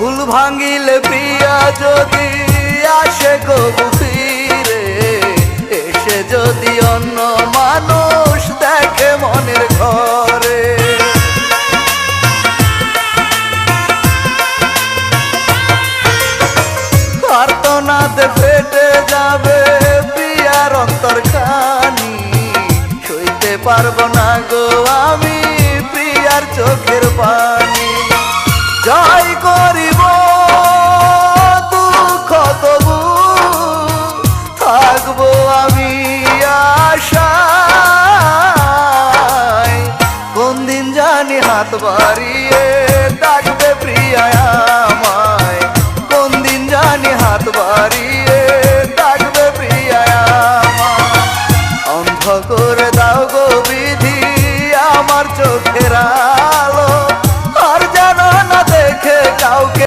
ভুল ভাঙিলে প্রিয়া যদি আসে কবু ফিরে, এসে যদি অন্য মানুষ দেখে মনের ঘরে, আর্তনাদে ফেটে যাবে প্রিয়ার অন্তরখানি। সইতে পারবো না গো আমি প্রিয়ার চোখের পানি।